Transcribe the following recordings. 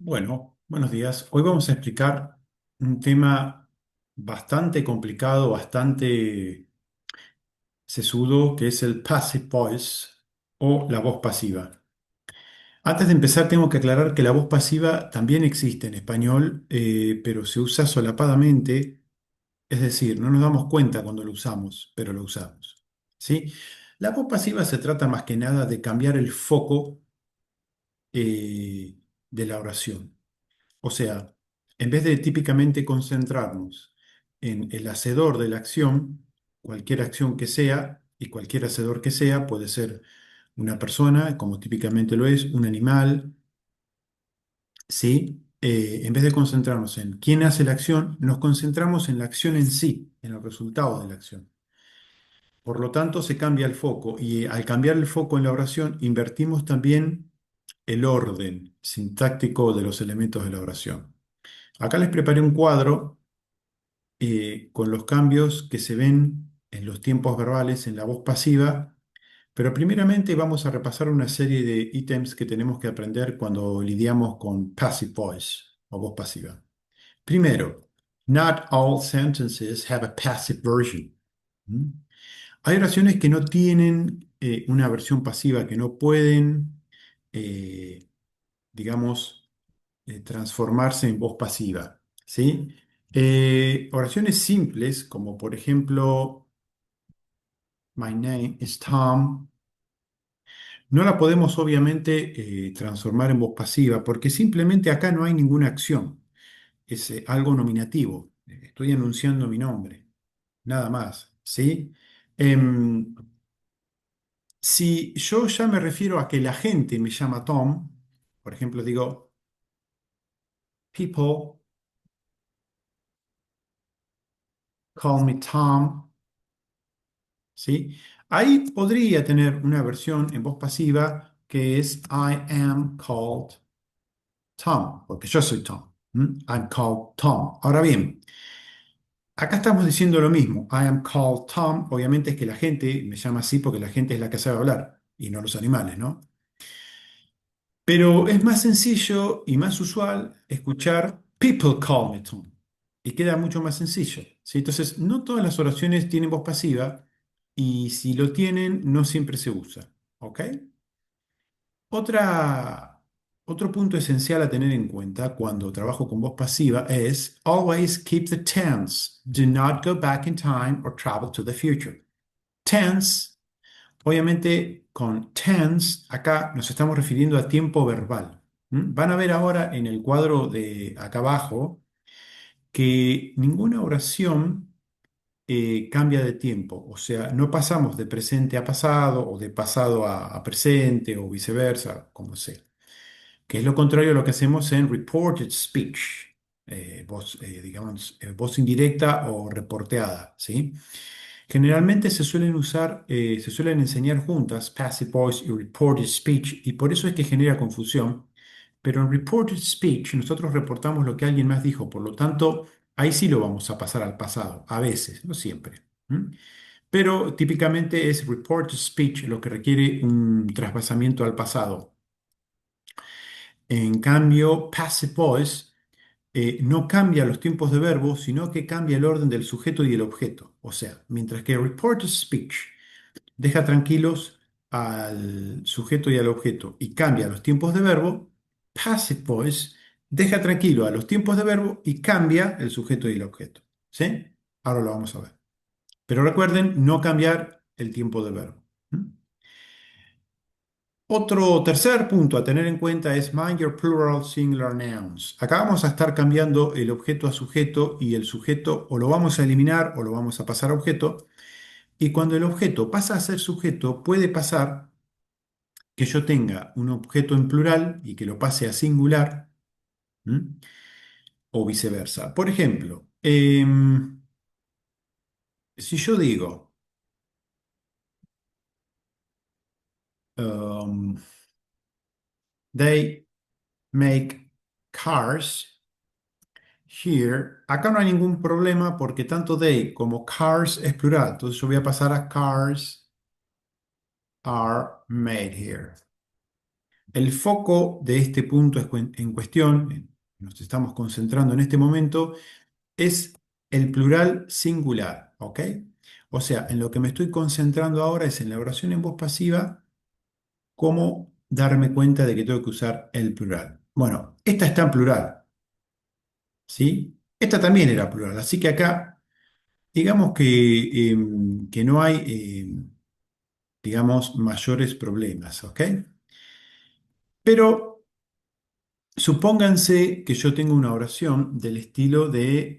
Bueno, buenos días. Hoy vamos a explicar un tema bastante complicado, bastante sesudo, que es el passive voice o la voz pasiva. Antes de empezar, tengo que aclarar que la voz pasiva también existe en español, pero se usa solapadamente, es decir, no nos damos cuenta cuando lo usamos, pero lo usamos. ¿Sí? La voz pasiva se trata más que nada de cambiar el foco de la oración. O sea, en vez de típicamente concentrarnos en el hacedor de la acción, cualquier acción que sea, y cualquier hacedor que sea, puede ser una persona, como típicamente lo es, un animal, ¿sí? En vez de concentrarnos en quién hace la acción, nos concentramos en la acción en sí, en el resultado de la acción. Por lo tanto, se cambia el foco y al cambiar el foco en la oración, invertimos también el orden sintáctico de los elementos de la oración. Acá les preparé un cuadro con los cambios que se ven en los tiempos verbales en la voz pasiva, pero primeramente vamos a repasar una serie de ítems que tenemos que aprender cuando lidiamos con passive voice o voz pasiva. Primero, not all sentences have a passive version. ¿Mm? Hay oraciones que no tienen una versión pasiva, que no pueden, eh, digamos, transformarse en voz pasiva, ¿sí? Oraciones simples, como por ejemplo, My name is Tom, no la podemos obviamente transformar en voz pasiva porque simplemente acá no hay ninguna acción, es algo nominativo. Estoy anunciando mi nombre, nada más, ¿sí? Em, si yo ya me refiero a que la gente me llama Tom, por ejemplo, digo, people call me Tom. ¿Sí? Ahí podría tener una versión en voz pasiva que es I am called Tom, porque yo soy Tom. I'm called Tom. Ahora bien, acá estamos diciendo lo mismo. I am called Tom, obviamente es que la gente me llama así porque la gente es la que sabe hablar y no los animales, ¿no? Pero es más sencillo y más usual escuchar people call me Tom y queda mucho más sencillo, ¿sí? Entonces, no todas las oraciones tienen voz pasiva y si lo tienen, no siempre se usa, ¿ok? Otro punto esencial a tener en cuenta cuando trabajo con voz pasiva es always keep the tense. Do not go back in time or travel to the future. Tense, obviamente con tense, acá nos estamos refiriendo a tiempo verbal. Van a ver ahora en el cuadro de acá abajo que ninguna oración cambia de tiempo, o sea, no pasamos de presente a pasado o de pasado a presente o viceversa, como sea, que es lo contrario a lo que hacemos en reported speech, digamos, voz indirecta o reporteada, ¿sí? Generalmente se suelen enseñar juntas passive voice y reported speech, y por eso es que genera confusión. Pero en reported speech nosotros reportamos lo que alguien más dijo, por lo tanto, ahí sí lo vamos a pasar al pasado, a veces, no siempre. ¿Mm? Pero típicamente es reported speech lo que requiere un trasvasamiento al pasado. En cambio, passive voice no cambia los tiempos de verbo, sino que cambia el orden del sujeto y el objeto. O sea, mientras que reported speech deja tranquilos al sujeto y al objeto y cambia los tiempos de verbo, passive voice deja tranquilo a los tiempos de verbo y cambia el sujeto y el objeto. ¿Sí? Ahora lo vamos a ver. Pero recuerden no cambiar el tiempo de verbo. ¿Mm? Otro tercer punto a tener en cuenta es mind your plural singular nouns. Acá vamos a estar cambiando el objeto a sujeto y el sujeto o lo vamos a eliminar o lo vamos a pasar a objeto. Y cuando el objeto pasa a ser sujeto, puede pasar que yo tenga un objeto en plural y que lo pase a singular, ¿m? O viceversa. Por ejemplo, si yo digo, um, they make cars here, acá no hay ningún problema porque tanto they como cars es plural. Entonces yo voy a pasar a cars are made here. El foco de este punto en cuestión, nos estamos concentrando en este momento, es el plural singular, ¿ok? O sea, en lo que me estoy concentrando ahora es en la oración en voz pasiva, cómo darme cuenta de que tengo que usar el plural. Bueno, esta está en plural, ¿sí? Esta también era plural, así que acá, digamos que no hay, digamos, mayores problemas, ¿ok? Pero supónganse que yo tengo una oración del estilo de,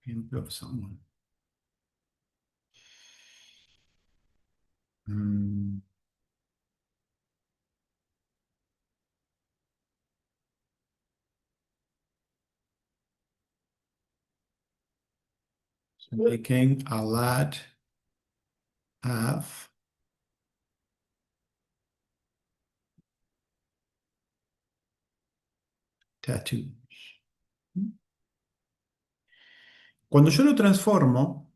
ejemplo, mm, making a lad have tattoo. Cuando yo lo transformo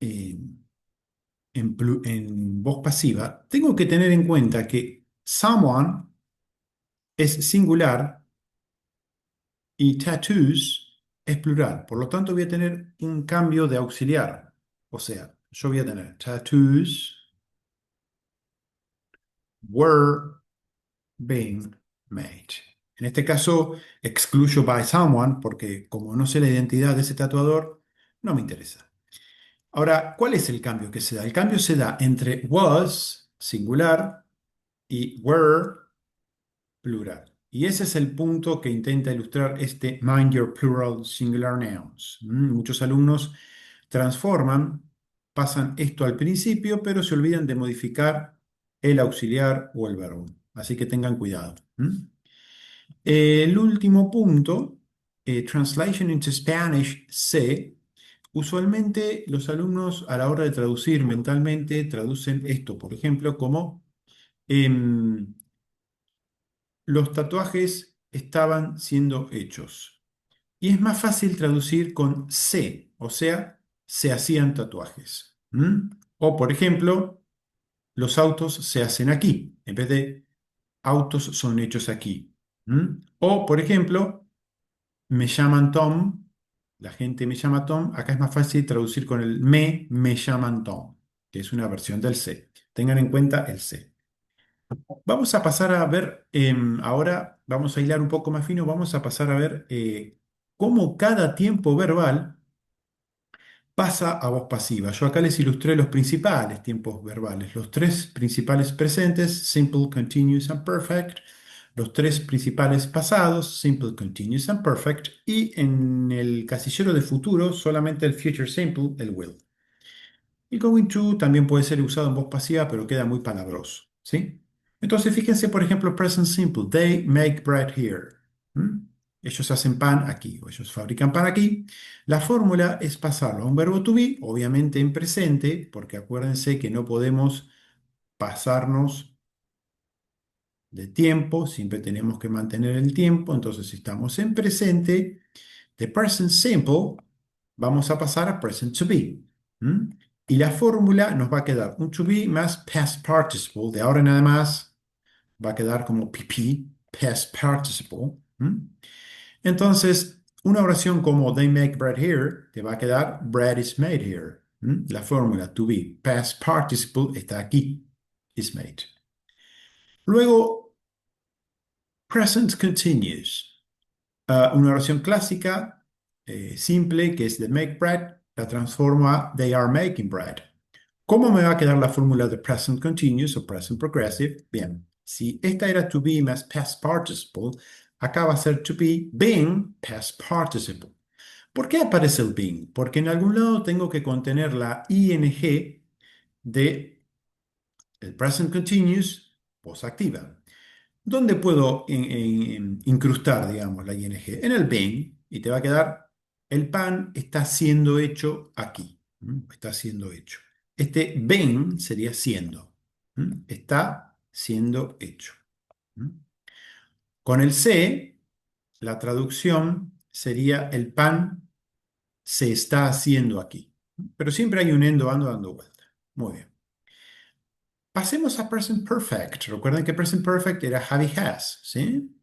en voz pasiva, tengo que tener en cuenta que someone es singular y tattoos es plural. Por lo tanto, voy a tener un cambio de auxiliar. O sea, yo voy a tener tattoos were being made. En este caso, excluyo by someone porque como no sé la identidad de ese tatuador, no me interesa. Ahora, ¿cuál es el cambio que se da? El cambio se da entre was, singular, y were, plural. Y ese es el punto que intenta ilustrar este Mind Your Plural Singular Nouns. Muchos alumnos transforman, pasan esto al principio, pero se olvidan de modificar el auxiliar o el verbo. Así que tengan cuidado. El último punto, Translation into Spanish C. Usualmente los alumnos a la hora de traducir mentalmente traducen esto, por ejemplo, como em, los tatuajes estaban siendo hechos. Y es más fácil traducir con se, o sea, se hacían tatuajes. O, por ejemplo, los autos se hacen aquí, en vez de autos son hechos aquí. O, por ejemplo, me llaman Tom, la gente me llama Tom, acá es más fácil traducir con el me llaman Tom, que es una versión del se. Tengan en cuenta el se. Vamos a pasar a ver, ahora vamos a hilar un poco más fino, vamos a pasar a ver cómo cada tiempo verbal pasa a voz pasiva. Yo acá les ilustré los principales tiempos verbales, los tres principales presentes, simple, continuous and perfect, los tres principales pasados, simple, continuous and perfect, y en el casillero de futuro solamente el future simple, el will. Y going to también puede ser usado en voz pasiva, pero queda muy palabroso, ¿sí? Entonces, fíjense, por ejemplo, present simple. They make bread here. ¿Mm? Ellos hacen pan aquí, o ellos fabrican pan aquí. La fórmula es pasarlo a un verbo to be, obviamente en presente, porque acuérdense que no podemos pasarnos de tiempo, siempre tenemos que mantener el tiempo. Entonces, si estamos en presente, de present simple, vamos a pasar a present to be. ¿Mm? Y la fórmula nos va a quedar un to be más past participle. De ahora en adelante va a quedar como PP, past participle. Entonces, una oración como they make bread here, te va a quedar bread is made here. La fórmula to be, past participle, está aquí, is made. Luego, present continuous. Una oración clásica, simple, que es de make bread, la transformo a they are making bread. ¿Cómo me va a quedar la fórmula de present continuous o present progressive? Bien, si esta era to be más past participle, acá va a ser to be being past participle. ¿Por qué aparece el being? Porque en algún lado tengo que contener la ing de el present continuous, voz activa. ¿Dónde puedo incrustar, digamos, la ing? En el being, y te va a quedar, el pan está siendo hecho aquí. Está siendo hecho. Este being sería siendo. Está siendo hecho. ¿Mm? Con el se, la traducción sería el pan se está haciendo aquí. Pero siempre hay un endo, ando, dando vuelta. Muy bien. Pasemos a present perfect. Recuerden que present perfect era have y has, ¿sí?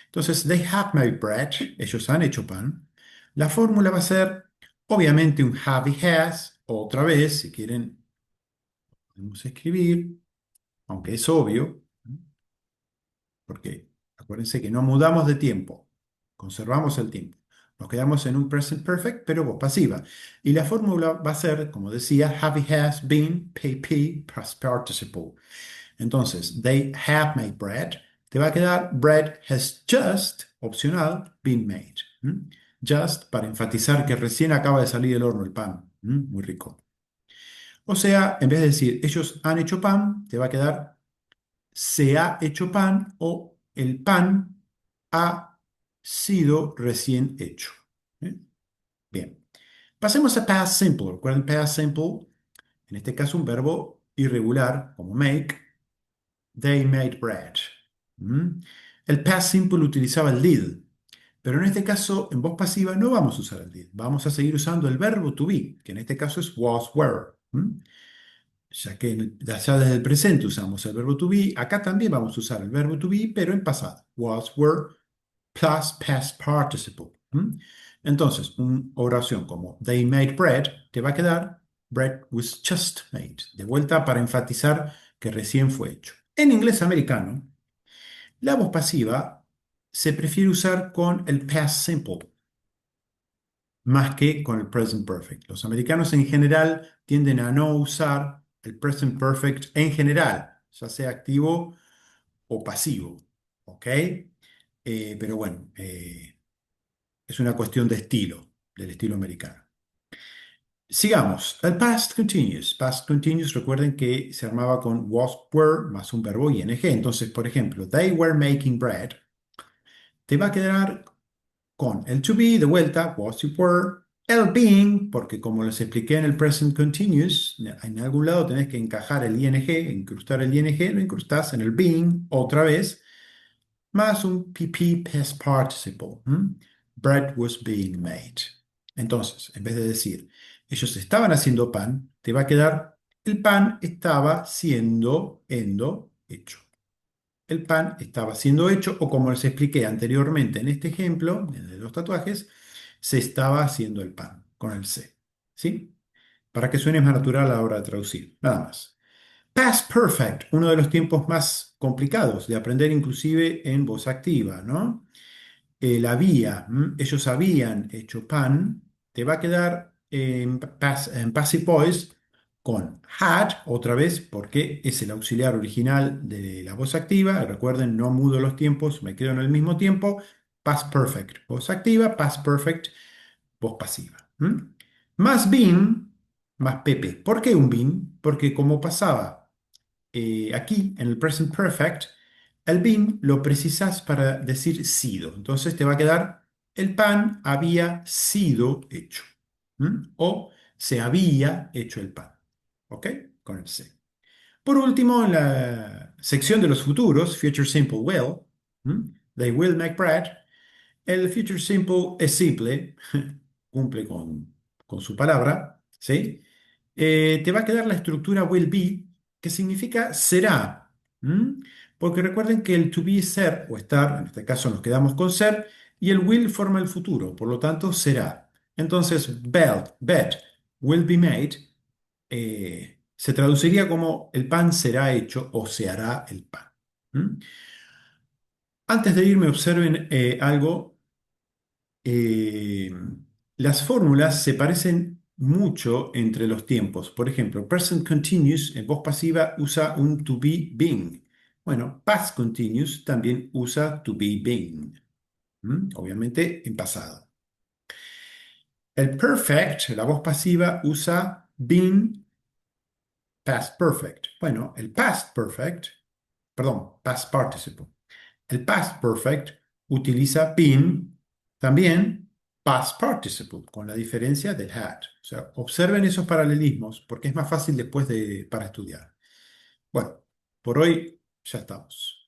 Entonces, they have made bread. Ellos han hecho pan. La fórmula va a ser, obviamente, un have y has. Otra vez, si quieren, podemos escribir, aunque es obvio, porque acuérdense que no mudamos de tiempo, conservamos el tiempo. Nos quedamos en un present perfect, pero voz pasiva. Y la fórmula va a ser, como decía, have y has been, PP, past participle. Entonces, they have made bread. Te va a quedar bread has just, opcional, been made. ¿Mm? Just para enfatizar que recién acaba de salir del horno el pan. Muy rico. O sea, en vez de decir ellos han hecho pan, te va a quedar se ha hecho pan o el pan ha sido recién hecho. ¿Eh? Bien. Pasemos a past simple. Recuerden, past simple, en este caso un verbo irregular como make. They made bread. ¿Mm? El past simple utilizaba el did, pero en este caso, en voz pasiva, no vamos a usar el did. Vamos a seguir usando el verbo to be, que en este caso es was, were. Ya que ya desde el presente usamos el verbo to be, acá también vamos a usar el verbo to be, pero en pasado. Was, were, plus past participle. Entonces, una oración como they made bread, te va a quedar bread was just made. De vuelta para enfatizar que recién fue hecho. En inglés americano, la voz pasiva se prefiere usar con el past simple más que con el present perfect. Los americanos en general tienden a no usar el present perfect en general, ya sea activo o pasivo. ¿Ok? Pero bueno, es una cuestión de estilo, del estilo americano. Sigamos. El past continuous. Past continuous, recuerden que se armaba con was, were, más un verbo ing. Entonces, por ejemplo, they were making bread. Te va a quedar con el to be de vuelta, was you were, el being, porque como les expliqué en el present continuous, en algún lado tenés que encajar el ing, incrustar el ing, lo incrustás en el being otra vez, más un pp past participle. Bread was being made. Entonces, en vez de decir ellos estaban haciendo pan, te va a quedar el pan estaba siendo hecho. El pan estaba siendo hecho, o como les expliqué anteriormente en este ejemplo, de los tatuajes, se estaba haciendo el pan, con el C. ¿Sí? Para que suene más natural a la hora de traducir, nada más. Past Perfect, uno de los tiempos más complicados de aprender inclusive en voz activa, ¿no? El había, ellos habían hecho pan, te va a quedar en passive voice con had, otra vez, porque es el auxiliar original de la voz activa. Recuerden, no mudo los tiempos, me quedo en el mismo tiempo. Past perfect, voz activa, past perfect, voz pasiva. Más been, más Pepe. ¿Por qué un been? Porque como pasaba aquí en el present perfect, el been lo precisas para decir sido. Entonces te va a quedar el pan había sido hecho. O se había hecho el pan. ¿Ok? Con el C. Por último, en la sección de los futuros, Future Simple Will, they will make bread. El Future Simple es simple, cumple con su palabra, ¿sí? Te va a quedar la estructura will be, que significa será. Porque recuerden que el to be es ser o estar, en este caso nos quedamos con ser, y el will forma el futuro, por lo tanto será. Entonces, bed, will be made, se traduciría como el pan será hecho o se hará el pan. ¿Mm? Antes de irme, observen algo. eh, las fórmulas se parecen mucho entre los tiempos. Por ejemplo, present continuous en voz pasiva usa un to be being. Bueno, past continuous también usa to be being. Obviamente en pasado. El perfect, la voz pasiva, usa been past perfect. Bueno, el past perfect, perdón, past participle. El past perfect utiliza been también past participle, con la diferencia del had. O sea, observen esos paralelismos porque es más fácil después para estudiar. Bueno, por hoy ya estamos.